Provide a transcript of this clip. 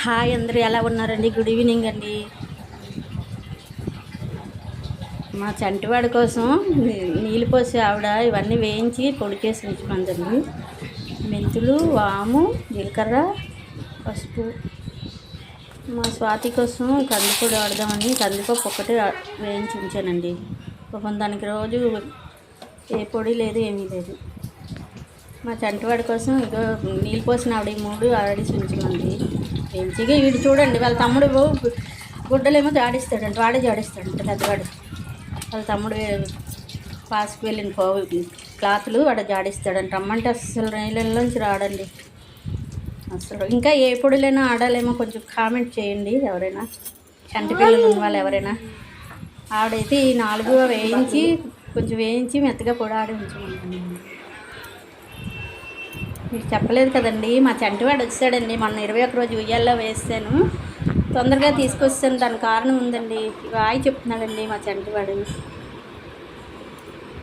Hi అందరూ ఎలా ఉన్నారండి? గుడ్ ఈవినింగ్ అండి. మా చంటివాడి కోసం నీళ్ళు పోసి ఆవిడ ఇవన్నీ వేయించి పొడి చేసి ఉంచమందండి. మెంతులు, వాము, జీలకర్ర, పసుపు. మా స్వాతి కోసం కందిపొడి వాడదామని కందిపప్పు ఒక్కటే వేయించి ఉంచానండి. పాపం దానికి రోజు ఏ పొడి లేదు, ఏమీ లేదు. మా చంటివాడి కోసం ఇదో నీళ్ళు పోసిన ఆవిడ 3 ఆడేసి ఉంచమంది. మంచిగా వీడు చూడండి, వాళ్ళ తమ్ముడు గుడ్డలేమో జాడిస్తాడంట, వాడే జాడిస్తాడంట పెద్దవాడు. వాళ్ళ తమ్ముడు పాసుకు వెళ్ళిన క్లాతులు వాడు జాడిస్తాడంట. రమ్మంటే అస్సలు నీళ్ళలోంచి రాడండి అసలు. ఇంకా ఏ పొడిలైనా ఆడాలేమో కొంచెం కామెంట్ చేయండి ఎవరైనా, చంటి పిల్లలు ఉన్న వాళ్ళు ఎవరైనా. ఆవిడైతే ఈ 4 వేయించి కొంచెం వేయించి మెత్తగా పొడి ఆడి ఉంచమంటుంది. మీకు చెప్పలేదు కదండి, మా చంటివాడు వచ్చాడండి. మొన్న 21 రోజు ఉయ్యాల్లో వేస్తాను, తొందరగా తీసుకొస్తాను. దానికి కారణం ఉందండి. హాయ్ చెప్తున్నాడండి మా చంటివాడు.